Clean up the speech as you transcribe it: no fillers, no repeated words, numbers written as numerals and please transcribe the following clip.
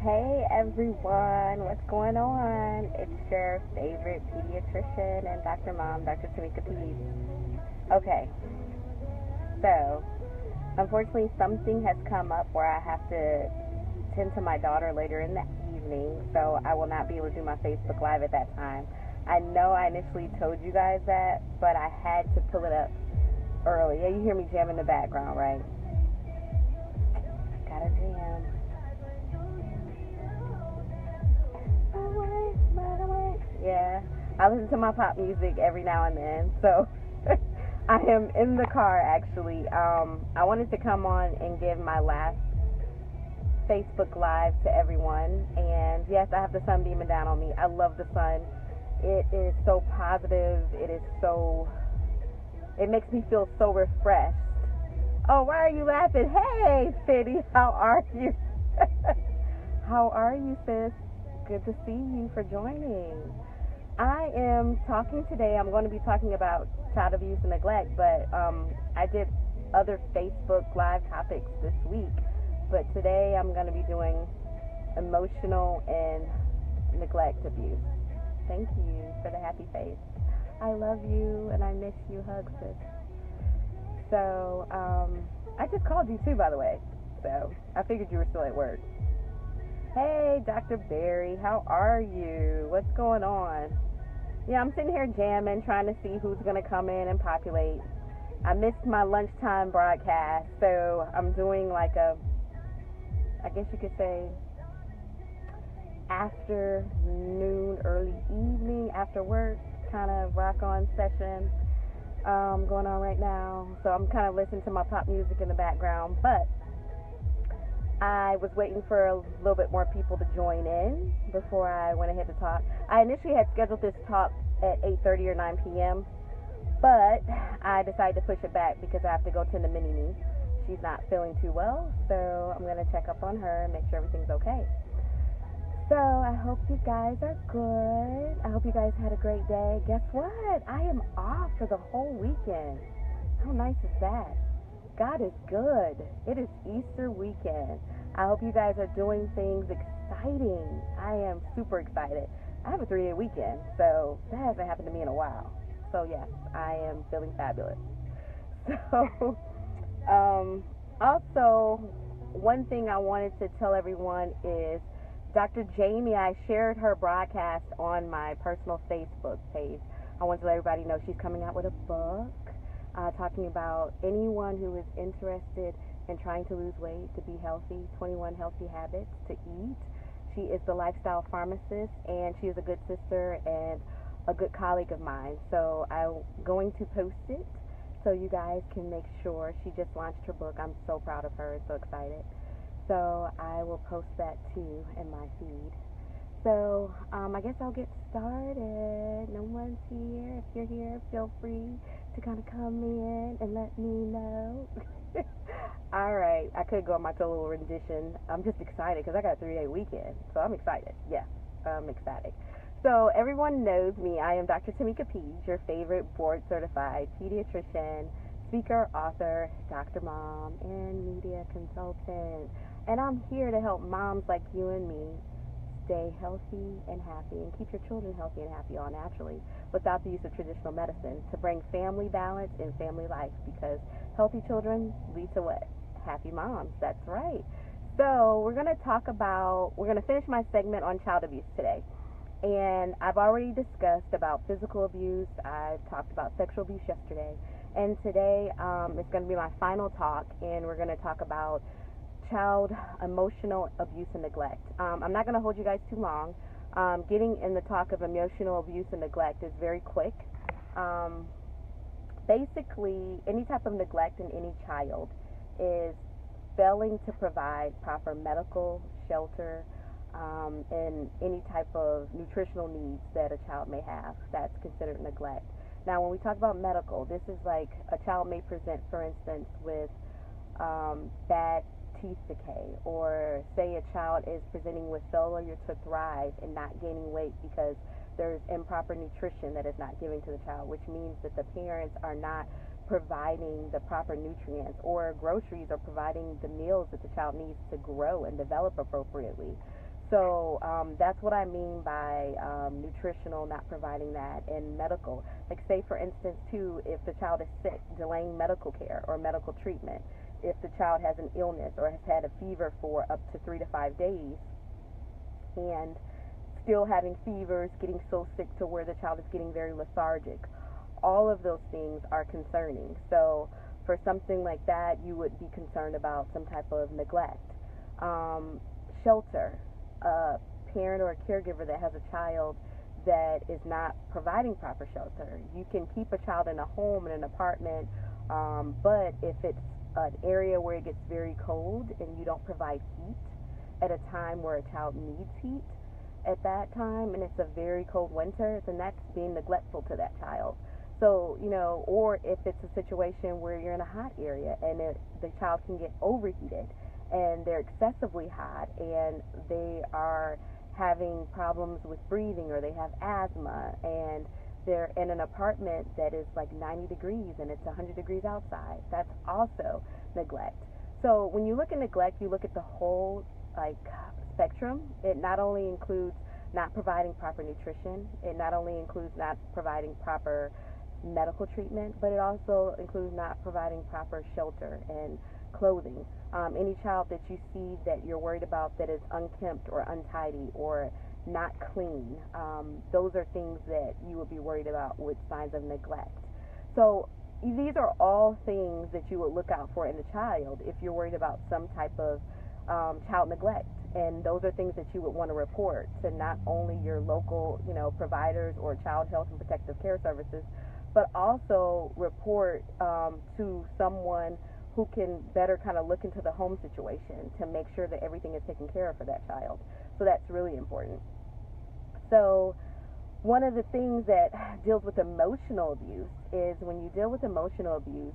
Hey everyone, what's going on? It's your favorite pediatrician and Dr. Mom, Dr. Tamika Pease. Okay, so unfortunately something has come up where I have to tend to my daughter later in the evening, so I will not be able to do my Facebook Live at that time. I know I initially told you guys that, but I had to pull it up early. Yeah, you hear me jam in the background, right? Gotta jam. Yeah, I listen to my pop music every now and then. So I am in the car actually. I wanted to come on and give my last Facebook Live to everyone. And yes, I have the sun beaming down on me. I love the sun. It is so positive. It makes me feel so refreshed. Oh, why are you laughing? Hey, City, how are you? How are you, sis? Good to see you for joining. I am talking today. I'm going to be talking about child abuse and neglect, but I did other Facebook Live topics this week. But today I'm going to be doing emotional and neglect abuse. Thank you for the happy face. I love you and I miss you. Hugs, sis. So I just called you too, by the way. So I figured you were still at work. Hey, Dr. Barry, how are you? What's going on? Yeah, I'm sitting here jamming, trying to see who's going to come in and populate. I missed my lunchtime broadcast, so I'm doing like I guess you could say, afternoon, early evening, after work, kind of rock on session going on right now. So I'm kind of listening to my pop music in the background, but I was waiting for a little bit more people to join in before I went ahead to talk. I initially had scheduled this talk at 8:30 or 9 p.m., but I decided to push it back because I have to go tend to Mini-Me. She's not feeling too well, so I'm going to check up on her and make sure everything's okay. So I hope you guys are good. I hope you guys had a great day. Guess what? I am off for the whole weekend. How nice is that? God is good. It is Easter weekend. I hope you guys are doing things exciting. I am super excited. I have a 3-day weekend, so that hasn't happened to me in a while. So yes, I am feeling fabulous. So, also, one thing I wanted to tell everyone is Dr. Jamie, I shared her broadcast on my personal Facebook page. I want to let everybody know she's coming out with a book. Talking about anyone who is interested in trying to lose weight, to be healthy, 21 healthy habits to eat. She is the lifestyle pharmacist, and she is a good sister and a good colleague of mine. So I'm going to post it so you guys can make sure. She just launched her book. I'm so proud of her, so excited. So I will post that too in my feed. So I guess I'll get started. No one's here. If you're here, feel free to kind of come in and let me know. All right. I could go on my little rendition. I'm just excited because I got a 3-day weekend. So I'm excited. Yes, I'm ecstatic. So everyone knows me. I am Dr. Tamika Pease, your favorite board-certified pediatrician, speaker, author, Dr. Mom, and media consultant. And I'm here to help moms like you and me stay healthy and happy and keep your children healthy and happy all naturally without the use of traditional medicine to bring family balance in family life, because healthy children lead to what? Happy moms. That's right. So we're going to finish my segment on child abuse today. And I've already discussed about physical abuse. I've talked about sexual abuse yesterday. And today it's going to be my final talk, and we're going to talk about child emotional abuse and neglect. I'm not going to hold you guys too long. Getting in the talk of emotional abuse and neglect is very quick. Basically, any type of neglect in any child is failing to provide proper medical shelter and any type of nutritional needs that a child may have. That's considered neglect. Now, when we talk about medical, this is like a child may present, for instance, with bad teeth decay, or say a child is presenting with failure to thrive and not gaining weight because there's improper nutrition that is not given to the child, which means that the parents are not providing the proper nutrients or groceries or providing the meals that the child needs to grow and develop appropriately. So that's what I mean by nutritional, not providing that, and medical. Like, say, for instance, too, if the child is sick, delaying medical care or medical treatment. If the child has an illness or has had a fever for up to 3 to 5 days, and still having fevers, getting so sick to where the child is getting very lethargic, all of those things are concerning. So for something like that, you would be concerned about some type of neglect. Um, Shelter. A parent or a caregiver that has a child that is not providing proper shelter. You can keep a child in a home, in an apartment, but if it's an area where it gets very cold and you don't provide heat at a time where a child needs heat at that time, and it's a very cold winter, then that's being neglectful to that child. So, or if it's a situation where you're in a hot area and the child can get overheated and they're excessively hot and they are having problems with breathing, or they have asthma, and they're in an apartment that is like 90 degrees and it's 100 degrees outside, that's also neglect. So when you look at neglect, you look at the whole like spectrum. It not only includes not providing proper nutrition, it not only includes not providing proper medical treatment, but it also includes not providing proper shelter and clothing. Any child that you see that you're worried about that is unkempt or untidy or not clean, those are things that you would be worried about with signs of neglect. So these are all things that you would look out for in the child if you're worried about some type of child neglect. And those are things that you would want to report to not only your local, providers or child health and protective care services, but also report to someone who can better kind of look into the home situation to make sure that everything is taken care of for that child. So that's really important. So one of the things that deals with emotional abuse is when you deal with emotional abuse,